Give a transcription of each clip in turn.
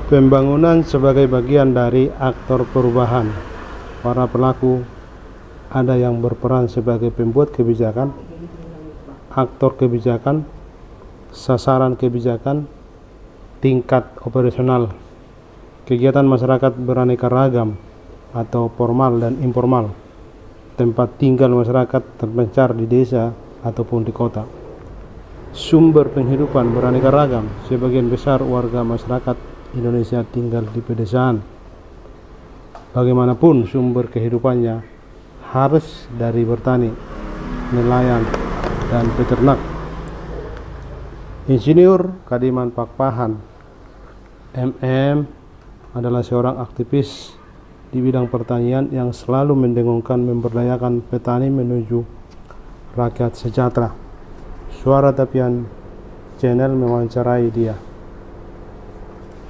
Pembangunan sebagai bagian dari aktor perubahan. Para pelaku ada yang berperan sebagai pembuat kebijakan, aktor kebijakan, sasaran kebijakan, tingkat operasional. Kegiatan masyarakat beraneka ragam atau formal dan informal. Tempat tinggal masyarakat terpencar di desa ataupun di kota. Sumber penghidupan beraneka ragam. Sebagian besar warga masyarakat Indonesia tinggal di pedesaan. Bagaimanapun sumber kehidupannya harus dari bertani, nelayan, dan peternak. Insinyur Kadiman Pakpahan MM adalah seorang aktivis di bidang pertanian yang selalu mendengungkan memberdayakan petani menuju rakyat sejahtera. Suara Tapian Channel mewawancarai dia.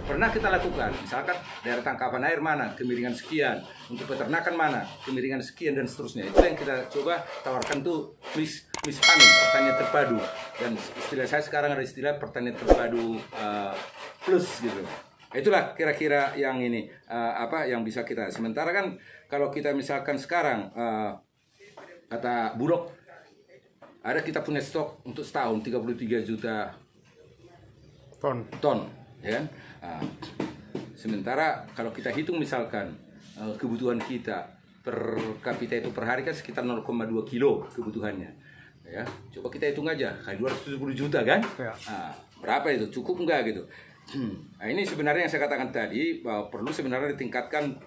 Pernah kita lakukan, misalkan daerah tangkapan air mana, kemiringan sekian, untuk peternakan mana, kemiringan sekian, dan seterusnya. Itu yang kita coba tawarkan tuh farming, pertanian terpadu. Dan istilah saya sekarang ada istilah pertanian terpadu plus gitu. Itulah kira-kira yang ini yang bisa kita. Sementara kan kalau kita misalkan sekarang kata Bulog, ada kita punya stok untuk setahun 33 juta ton, ya kan? Sementara kalau kita hitung misalkan kebutuhan kita per kapita itu per hari kan sekitar 0,2 kilo kebutuhannya, ya. Coba kita hitung aja kali 270 juta kan, ya. Berapa itu, cukup enggak gitu? Nah, ini sebenarnya yang saya katakan tadi bahwa perlu sebenarnya ditingkatkan.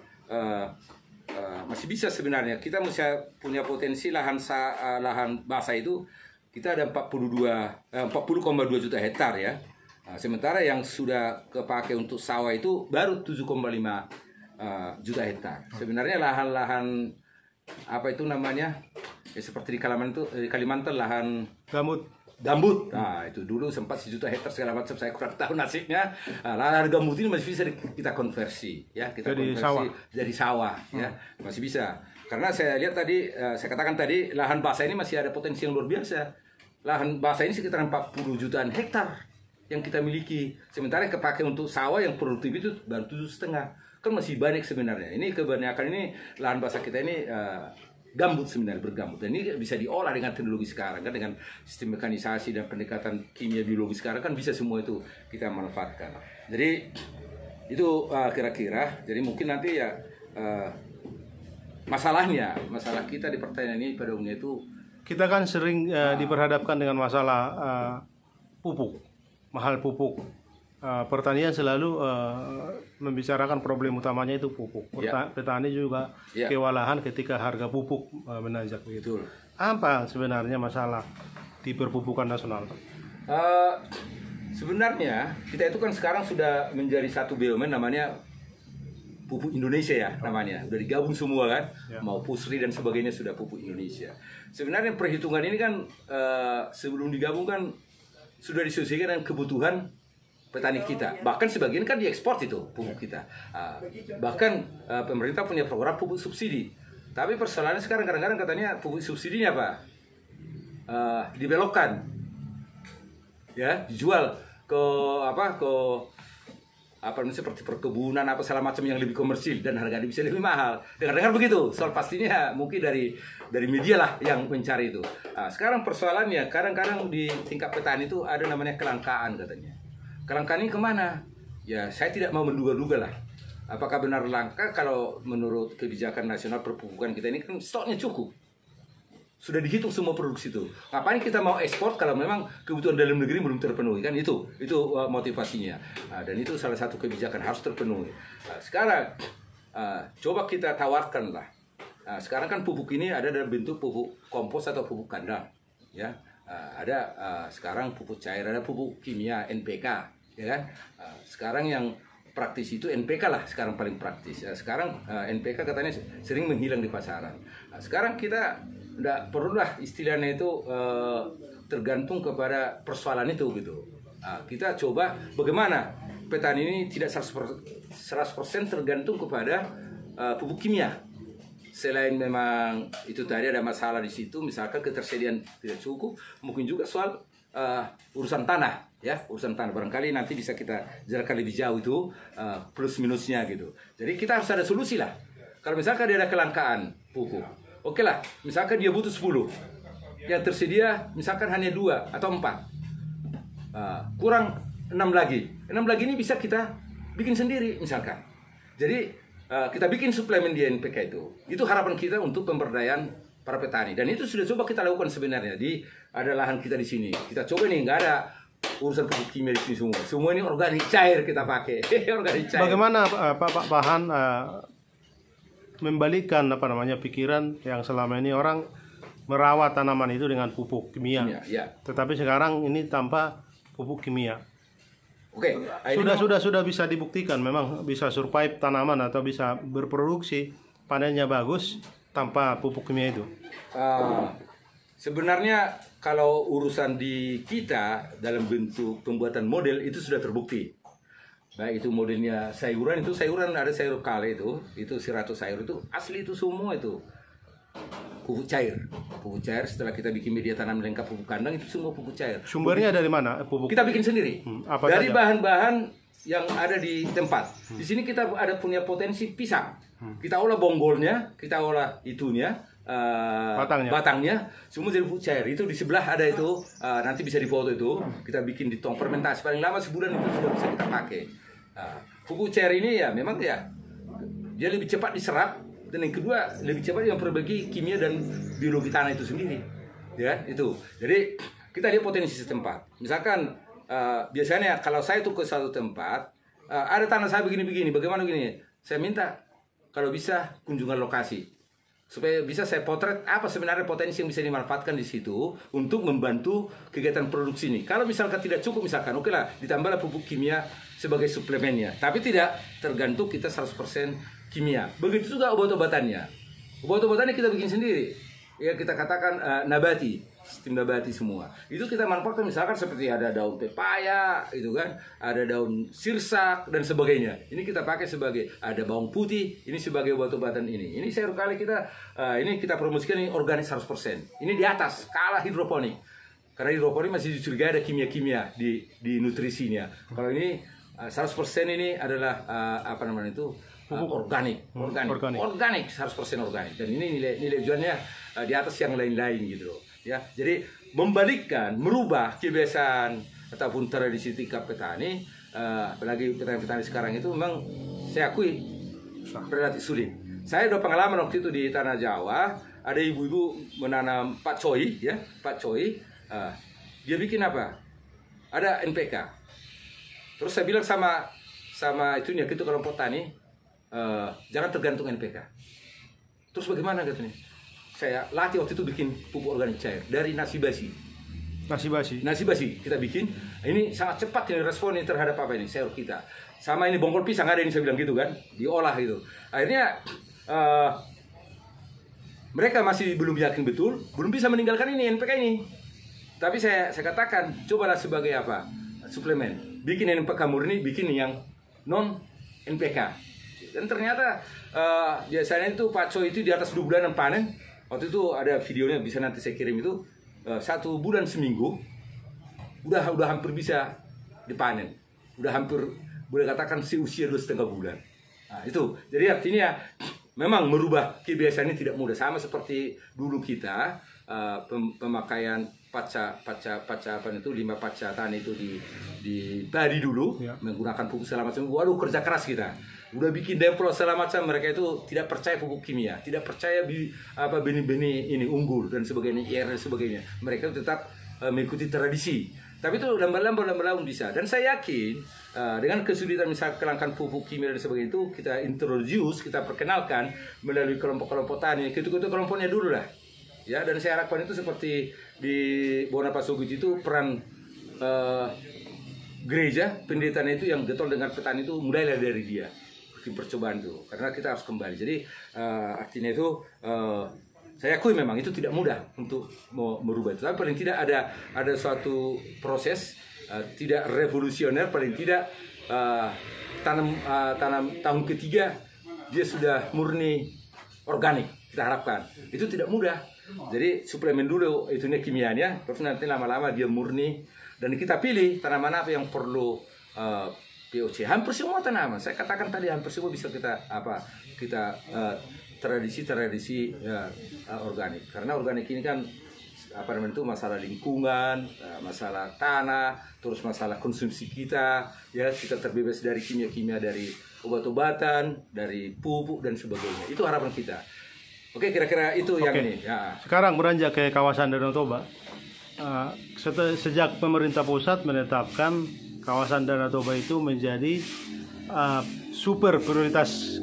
Masih bisa sebenarnya kita masih punya potensi lahan basah itu kita ada 40,2 juta hektar ya. Nah, sementara yang sudah kepake untuk sawah itu baru 7,5 juta hektar. Sebenarnya lahan-lahan apa itu namanya? Ya, seperti di Kalimantan lahan gambut. Nah, itu dulu sempat 1 juta hektar segala macam, saya kurang tahu nasibnya. Lahan gambut ini masih bisa kita konversi ya, jadi sawah ya, masih bisa. Karena saya lihat tadi, saya katakan tadi lahan basah ini masih ada potensi yang luar biasa. Lahan basah ini sekitar 40 jutaan hektar yang kita miliki, sementara yang kepake untuk sawah yang produktif itu baru 7,5, kan masih banyak sebenarnya. Ini kebanyakan ini lahan basah kita ini gambut sebenarnya, bergambut, dan ini bisa diolah dengan teknologi sekarang kan, dengan sistem mekanisasi dan pendekatan kimia biologi sekarang kan bisa semua itu kita manfaatkan. Jadi itu kira-kira, jadi mungkin nanti ya masalah kita di pertanian ini pada umumnya itu kita kan sering diperhadapkan dengan masalah pupuk. Mahal pupuk. Pertanian selalu membicarakan problem utamanya itu pupuk. Petani juga kewalahan ketika harga pupuk menanjak begitu. Apa sebenarnya masalah di perpupukan nasional? Sebenarnya kita itu kan sekarang sudah menjadi satu BUMN namanya Pupuk Indonesia ya namanya. Udah digabung semua kan, mau Pusri dan sebagainya sudah Pupuk Indonesia. Sebenarnya perhitungan ini kan sebelum digabung kan sudah disesuaikan dengan kebutuhan petani kita. Bahkan sebagian kan diekspor itu pupuk kita. Bahkan pemerintah punya program pupuk subsidi. Tapi persoalannya sekarang kadang-kadang katanya pupuk subsidinya apa? Dibelokkan. Ya, dijual ke seperti perkebunan apa segala macam yang lebih komersil dan harganya bisa lebih mahal. Dengar-dengar begitu. Soal pastinya mungkin dari media lah yang mencari itu. Sekarang persoalannya kadang-kadang di tingkat petani itu ada namanya kelangkaan katanya. Kelangkaan ini kemana? Ya saya tidak mau menduga-duga lah. Apakah benar langka kalau menurut kebijakan nasional perpupukan kita ini kan stoknya cukup. Sudah dihitung semua produksi itu. Ngapain kita mau ekspor kalau memang kebutuhan dalam negeri belum terpenuhi kan itu motivasinya. Dan itu salah satu kebijakan harus terpenuhi. Sekarang coba kita tawarkan lah. Sekarang kan pupuk ini ada dalam bentuk pupuk kompos atau pupuk kandang, ya. Ada sekarang pupuk cair, ada pupuk kimia NPK, ya kan. Sekarang yang praktis itu NPK lah sekarang paling praktis. Sekarang NPK katanya sering menghilang di pasaran. Sekarang kita tidak perlulah istilahnya itu tergantung kepada persoalan itu gitu. Kita coba bagaimana petani ini tidak 100% tergantung kepada pupuk kimia. Selain memang itu tadi ada masalah di situ, misalkan ketersediaan tidak cukup, mungkin juga soal urusan tanah, ya, urusan tanah. Barangkali nanti bisa kita jelaskan lebih jauh itu plus minusnya gitu. Jadi kita harus ada solusi lah. Kalau misalkan dia ada kelangkaan pupuk, oke lah, misalkan dia butuh 10, yang tersedia misalkan hanya 2 atau 4, kurang 6 lagi. 6 lagi ini bisa kita bikin sendiri misalkan. Jadi kita bikin suplemen di NPK itu. Itu harapan kita untuk pemberdayaan para petani. Dan itu sudah coba kita lakukan sebenarnya di ada lahan kita di sini. Kita coba nih, nggak ada urusan pupuk kimia di sini semua. Semua ini organik cair kita pakai. Organik cair. Bagaimana Pak Pahan membalikkan pikiran yang selama ini orang merawat tanaman itu dengan pupuk kimia, ya. Tetapi sekarang ini tanpa pupuk kimia. Oke, sudah bisa dibuktikan memang bisa survive tanaman atau bisa berproduksi panennya bagus tanpa pupuk kimia itu. Sebenarnya kalau urusan di kita dalam bentuk pembuatan model itu sudah terbukti. Baik itu modelnya sayuran, itu sayuran ada sayur kale itu 100 sayur itu asli itu semua itu pupuk cair. Pupuk cair setelah kita bikin media tanam lengkap pupuk kandang itu semua pupuk cair. Sumbernya dari mana pupuk? Kita bikin sendiri. Dari bahan-bahan yang ada di tempat. Di sini kita ada punya potensi pisang. Kita olah bonggolnya, kita olah itunya, batangnya, semua jadi pupuk cair. Itu di sebelah ada itu, nanti bisa difoto itu. Kita bikin di tong fermentasi paling lama sebulan itu sudah bisa kita pakai. Pupuk cair ini ya memang ya dia lebih cepat diserap, dan yang kedua lebih cepat yang memperbaiki kimia dan biologi tanah itu sendiri, ya itu. Jadi kita lihat potensi setempat. Misalkan biasanya kalau saya tuh ke satu tempat, ada tanah saya begini-begini, bagaimana begini? Saya minta kalau bisa kunjungan lokasi supaya bisa saya potret apa sebenarnya potensi yang bisa dimanfaatkan di situ untuk membantu kegiatan produksi ini. Kalau misalkan tidak cukup, misalkan oke lah ditambahlah pupuk kimia sebagai suplemennya, tapi tidak tergantung kita 100% kimia. Begitu juga obat-obatannya. Obat-obatannya kita bikin sendiri. Ya kita katakan nabati, sistem nabati semua. Itu kita manfaatkan misalkan seperti ada daun pepaya, itu kan, ada daun sirsak dan sebagainya. Ini kita pakai sebagai ada bawang putih, ini sebagai obat-obatan ini. Ini sayur kali kita ini kita promosikan ini organik 100%. Ini di atas kalah hidroponik. Karena hidroponik masih dicurigai ada kimia-kimia di nutrisinya. Kalau ini 100% ini adalah organik 100% organik, dan ini nilai jualnya di atas yang lain-lain gitu loh ya. Jadi membalikkan, merubah kebiasaan ataupun tradisi tingkat petani, apalagi petani-petani sekarang itu memang saya akui relatif sulit. Saya udah pengalaman waktu itu di tanah Jawa, ada ibu-ibu menanam pakcoy ya, pakcoy. Dia bikin apa? Ada NPK. Terus saya bilang sama itunya gitu kelompok tani, jangan tergantung NPK. Terus bagaimana katanya? Saya latih waktu itu bikin pupuk organik cair dari nasi basi kita bikin. Ini sangat cepat ini responnya terhadap apa ini sayur kita. Sama ini bonggol pisang ada ini, saya bilang gitu kan, diolah gitu. Akhirnya mereka masih belum yakin betul, belum bisa meninggalkan ini NPK ini. Tapi saya katakan cobalah sebagai apa? Suplemen. Bikin NPK murni, bikin yang non NPK. Dan ternyata biasanya itu pakcoy itu di atas 2 bulanan panen. Waktu itu ada videonya, bisa nanti saya kirim itu, 1 bulan seminggu udah hampir bisa dipanen. Udah hampir boleh katakan seusia 2,5 bulan. Nah, itu. Jadi artinya memang merubah kebiasaan ini tidak mudah. Sama seperti dulu kita pemakaian paca apa itu 5 paca tani itu di padi dulu ya. Menggunakan pupuk segala macam. Waduh, kerja keras kita. Udah bikin demplo segala macam, mereka itu tidak percaya pupuk kimia, tidak percaya benih-benih ini unggul dan sebagainya, IR dan sebagainya. Mereka tetap mengikuti tradisi. Tapi itu lambat-lambat bisa. Dan saya yakin dengan kesulitan misalnya kelangkaan pupuk kimia dan sebagainya itu kita introduce, kita perkenalkan melalui kelompok-kelompok tani, ketua-ketua kelompoknya dulu lah. Ya, dan saya harapkan itu seperti di Bonapasugit itu peran gereja pendetanya itu yang getol dengan petani itu mulailah dari dia. Bikin percobaan itu, karena kita harus kembali. Jadi artinya itu saya akui memang itu tidak mudah untuk mau merubah itu. Tapi paling tidak ada suatu proses tidak revolusioner, paling tidak tanam tahun ketiga dia sudah murni organik. Kita harapkan itu tidak mudah. Jadi suplemen dulu itunya kimianya, terus nanti lama-lama dia murni. Dan kita pilih tanaman apa yang perlu POC. Hampir semua tanaman. Saya katakan tadi hampir semua bisa kita tradisi organik. Karena organik ini kan itu masalah lingkungan, masalah tanah, terus masalah konsumsi kita, ya kita terbebas dari kimia-kimia, dari obat-obatan, dari pupuk dan sebagainya. Itu harapan kita. Oke, kira-kira itu yang ini. Ya. Sekarang beranjak ke kawasan Danau Toba. Sejak pemerintah pusat menetapkan kawasan Danau Toba itu menjadi super prioritas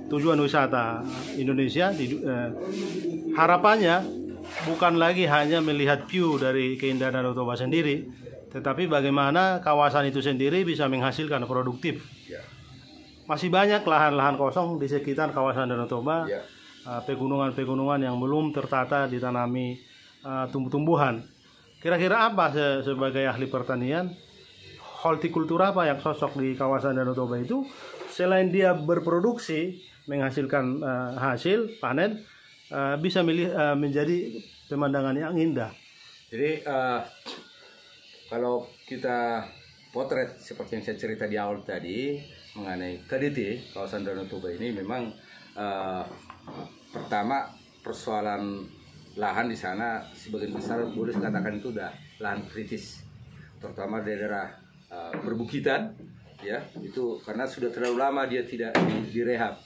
tujuan wisata Indonesia. Harapannya bukan lagi hanya melihat view dari keindahan Danau Toba sendiri, tetapi bagaimana kawasan itu sendiri bisa menghasilkan produktif. Masih banyak lahan-lahan kosong di sekitar kawasan Danau Toba, pegunungan-pegunungan yang belum tertata ditanami tumbuh-tumbuhan. Kira-kira apa sebagai ahli pertanian, hortikultura apa yang cocok di kawasan Danau Toba itu, selain dia berproduksi, menghasilkan hasil panen, bisa menjadi pemandangan yang indah. Jadi kalau kita potret seperti yang saya cerita di awal tadi mengenai KDT kawasan Danau Toba ini, memang pertama persoalan lahan di sana sebagian besar boleh dikatakan itu udah lahan kritis, terutama daerah perbukitan, ya itu karena sudah terlalu lama dia tidak direhab.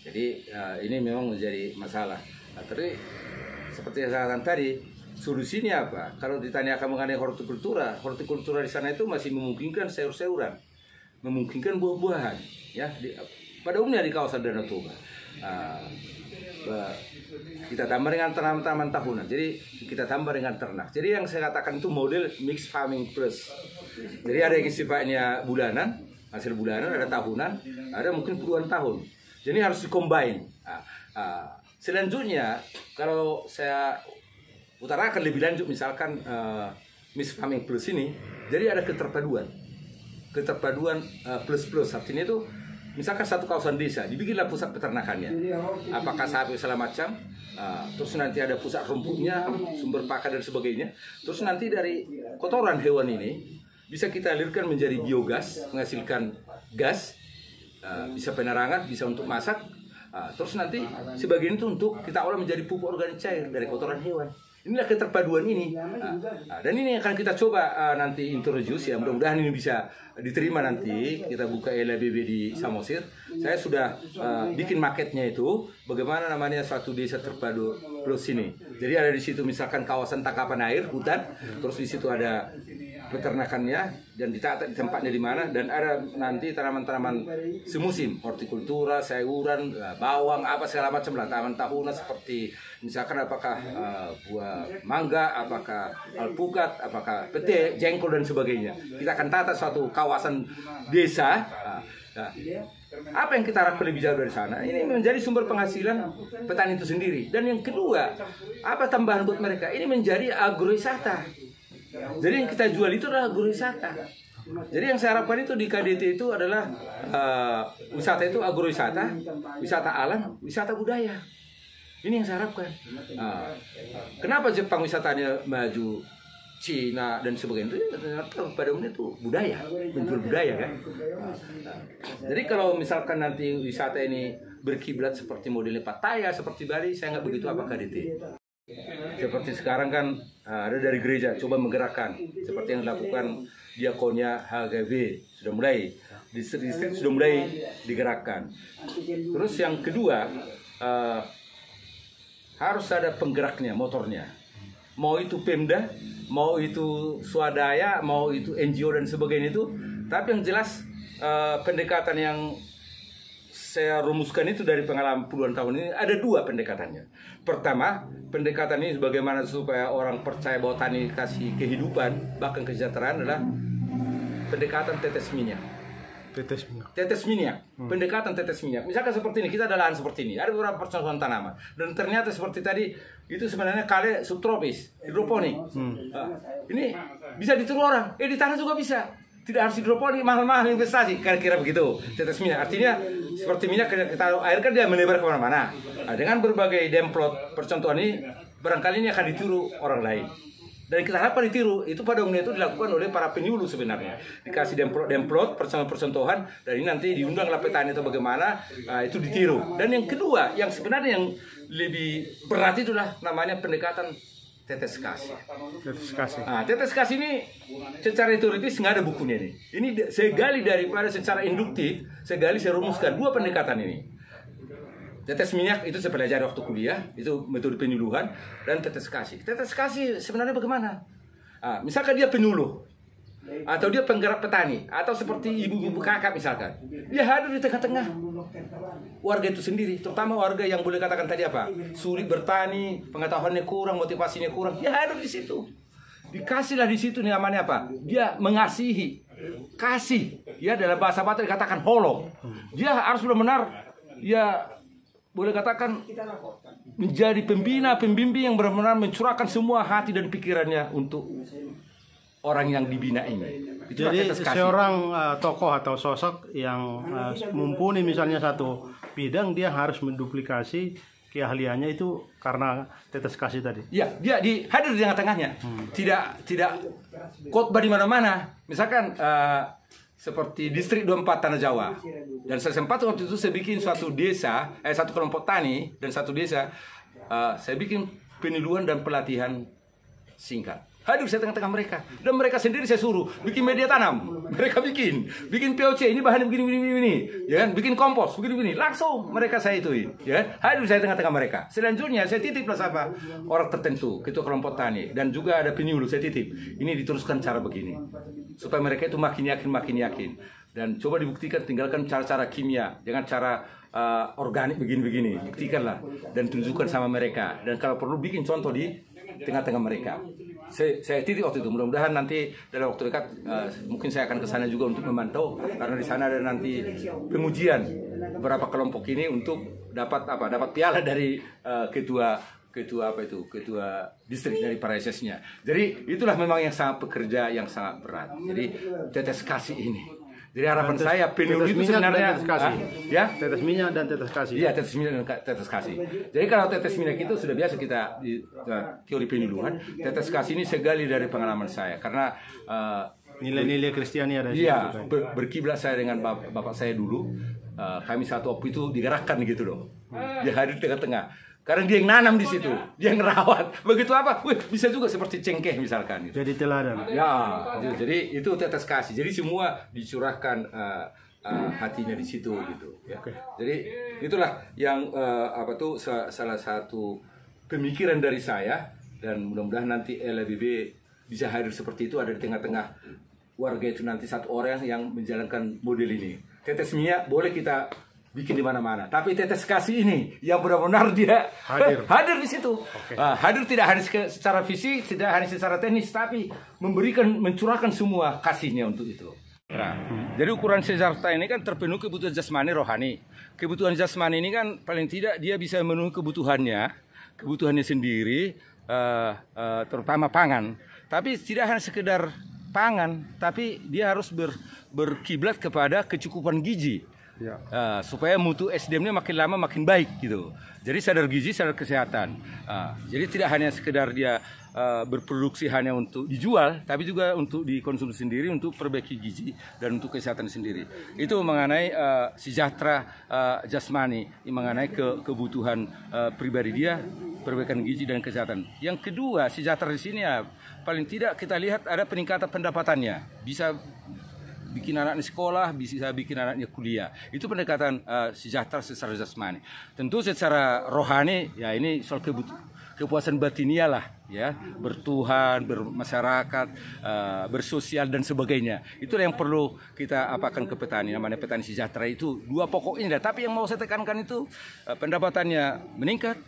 Jadi ini memang menjadi masalah. Nah, tapi seperti yang saya katakan tadi, solusinya apa? Kalau ditanyakan mengenai hortikultura di sana itu masih memungkinkan sayur-sayuran, memungkinkan buah-buahan, ya. Pada umumnya di kawasan Danau Toba, kita tambah dengan tanaman-tanaman tahunan. Jadi kita tambah dengan ternak. Jadi yang saya katakan itu model mixed farming plus. Jadi ada yang sifatnya bulanan, hasil bulanan, ada tahunan, ada mungkin puluhan tahun. Jadi harus di-combine. Selanjutnya, kalau saya utarakan lebih lanjut, misalkan mixed farming plus ini, jadi ada keterpaduan plus-plus. Artinya itu, misalkan satu kawasan desa, dibikinlah pusat peternakannya. Apakah sapi segala macam, terus nanti ada pusat rumputnya, sumber pakan dan sebagainya. Terus nanti dari kotoran hewan ini, bisa kita alirkan menjadi biogas, menghasilkan gas, bisa penerangan, bisa untuk masak, terus nanti sebagian itu untuk kita olah menjadi pupuk organik cair dari kotoran hewan. Inilah keterpaduan ini, dan ini akan kita coba nanti introduce, ya mudah-mudahan ini bisa diterima nanti kita buka LBB di Samosir. Saya sudah bikin marketnya itu, bagaimana namanya suatu desa terpadu plus ini. Jadi ada di situ misalkan kawasan tangkapan air, hutan, terus di situ ada peternakannya dan ditata di tempatnya di mana, dan ada nanti tanaman-tanaman semusim, hortikultura, sayuran, bawang, apa segala macam lah, tanaman tahunan seperti misalkan apakah buah mangga, apakah alpukat, apakah pete, jengkol dan sebagainya. Kita akan tata suatu kawasan desa. Apa yang kita harapkan lebih jauh dari sana? Ini menjadi sumber penghasilan petani itu sendiri. Dan yang kedua, apa tambahan buat mereka? Ini menjadi agrowisata. Jadi yang kita jual itu adalah agrowisata. Jadi yang saya harapkan itu di KDT itu adalah wisata itu agrowisata, wisata alam, wisata budaya. Ini yang saya harapkan. Kenapa Jepang wisatanya maju, Cina dan sebagainya, itu pada umumnya itu budaya, menjual budaya kan. Jadi kalau misalkan nanti wisata ini berkiblat seperti modelnya Pattaya, seperti Bali, saya nggak begitu apa KDT. Seperti sekarang kan ada dari gereja coba menggerakkan seperti yang dilakukan diakonia HGV, sudah mulai distrik sudah mulai digerakkan. Terus yang kedua, harus ada penggeraknya, motornya, mau itu Pemda, mau itu swadaya, mau itu NGO dan sebagainya itu. Tapi yang jelas pendekatan yang saya rumuskan itu dari pengalaman puluhan tahun ini ada dua pendekatannya. Pertama, pendekatan ini bagaimana supaya orang percaya bahwa tani kasih kehidupan bahkan kesejahteraan adalah pendekatan tetes minyak. Tetes minyak. Pendekatan tetes minyak. Misalkan seperti ini, kita ada lahan seperti ini, ada beberapa percontohan tanaman, dan ternyata seperti tadi itu sebenarnya kale subtropis, hidroponik. Ini bisa ditiru orang, di tanah juga bisa. tidak harus hidroponik mahal-mahal investasi, kira-kira begitu. Tetes minyak artinya seperti minyak kita air kan dia melebar kemana-mana. Nah, dengan berbagai demplot percontohan ini barangkali ini akan ditiru orang lain. Dan kita harapkan ditiru itu pada umumnya itu dilakukan oleh para penyuluh sebenarnya. Dikasih demplot percontohan dan ini nanti diundang oleh petani atau bagaimana itu ditiru. Dan yang kedua yang sebenarnya yang lebih berat itulah namanya pendekatan tetes kasih. Tetes kasih. Nah, tetes kasih ini secara teoritis nggak ada bukunya nih. Ini saya gali daripada secara induktif, saya rumuskan dua pendekatan ini. Tetes minyak itu saya pelajari waktu kuliah, itu metode penyuluhan, dan tetes kasih. Tetes kasih sebenarnya bagaimana? Misalkan dia penyuluh, atau dia penggerak petani, atau seperti ibu-ibu kakak misalkan, dia hadir di tengah-tengah warga itu sendiri, terutama warga yang boleh katakan tadi apa, sulit bertani, pengetahuannya kurang, motivasinya kurang, dia hadir di situ. Dikasihlah di situ namanya apa? Dia mengasihi, kasih. Ya dalam bahasa Batak dikatakan holong. Dia harus benar-benar, ya boleh katakan menjadi pembina, pembimbing yang benar-benar mencurahkan semua hati dan pikirannya untuk orang yang dibina ini. Jadi seorang tokoh atau sosok yang mumpuni misalnya satu bidang, dia harus menduplikasi keahliannya itu karena tetes kasih tadi. Ya, dia hadir di tengah-tengahnya. Tidak khotbah di mana-mana. Misalkan seperti distrik 24 Tanah Jawa. Dan saya sempat waktu itu saya bikin suatu desa, satu kelompok tani dan satu desa, saya bikin penyuluhan dan pelatihan singkat. Hadir saya tengah-tengah mereka, dan mereka sendiri saya suruh bikin media tanam. Mereka bikin POC, ini bahannya begini, ya kan? Bikin kompos, begini, langsung mereka saya ituin, ya kan? Hadir saya tengah-tengah mereka. Selanjutnya saya titiplah siapa orang tertentu, ketua kelompok tani, dan juga ada penyuluh saya titip. Ini diteruskan cara begini, supaya mereka itu makin yakin. Dan coba dibuktikan, tinggalkan cara-cara kimia, jangan cara organik begini, buktikanlah dan tunjukkan sama mereka. Dan kalau perlu bikin contoh di tengah-tengah mereka. Saya titip waktu itu, mudah-mudahan nanti dalam waktu dekat mungkin saya akan ke sana juga untuk memantau, karena di sana ada nanti pengujian beberapa kelompok ini untuk dapat piala dari ketua distrik dari Paraisesnya. Jadi itulah memang yang sangat pekerja yang sangat berat. Jadi tetes kasih ini. Jadi harapan saya penyuluh itu sebenarnya tetes minyak dan tetes kasih. Iya, tetes minyak dan tetes kasih. Jadi kalau tetes minyak itu sudah biasa kita di teori penyuluhan. Tetes kasih ini saya gali dari pengalaman saya karena nilai-nilai Kristiani ada. Iya, berkiblat saya dengan bapak saya dulu. Kami satu waktu itu digerakkan gitu loh. Dia hadir di tengah-tengah. Karena dia yang nanam di situ, dia yang ngerawat. Begitu apa? Bisa juga seperti cengkeh misalkan. Gitu. Jadi teladan. Ya, jadi itu tetes kasih. Jadi semua dicurahkan hatinya di situ gitu. Ya. Okay. Jadi itulah yang salah satu pemikiran dari saya, dan mudah-mudahan nanti LBB bisa hadir seperti itu, ada di tengah-tengah warga itu nanti satu orang yang menjalankan model ini. Tetes minyak boleh kita bikin di mana-mana, tapi tetes kasih ini yang benar-benar dia hadir di situ. Okay. Hadir tidak hanya secara fisik, tidak hanya secara teknis, tapi mencurahkan semua kasihnya untuk itu. Nah, jadi ukuran sejarta ini kan terpenuhi kebutuhan jasmani rohani. Kebutuhan jasmani ini kan paling tidak dia bisa memenuhi kebutuhannya sendiri, terutama pangan. Tapi tidak hanya sekedar pangan, tapi dia harus berkiblat kepada kecukupan gizi. Ya. Supaya mutu SDM-nya makin lama makin baik gitu. Jadi sadar gizi, sadar kesehatan. Jadi tidak hanya sekedar dia berproduksi hanya untuk dijual, tapi juga untuk dikonsumsi sendiri, untuk perbaiki gizi dan untuk kesehatan sendiri. Itu mengenai sejahtera jasmani, mengenai kebutuhan pribadi dia, perbaikan gizi dan kesehatan. Yang kedua, sejahtera di sini ya paling tidak kita lihat ada peningkatan pendapatannya. Bisa bikin anaknya sekolah, bisa bikin anaknya kuliah. Itu pendekatan sejahtera secara jasmani. Tentu secara rohani, ya ini soal kepuasan batinia lah, ya, bertuhan, bermasyarakat, bersosial dan sebagainya. Itulah yang perlu kita apakan ke petani. Namanya petani sejahtera itu dua pokok ini. Tapi yang mau saya tekankan itu pendapatannya meningkat,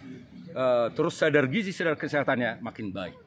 terus sadar gizi, sadar kesehatannya makin baik.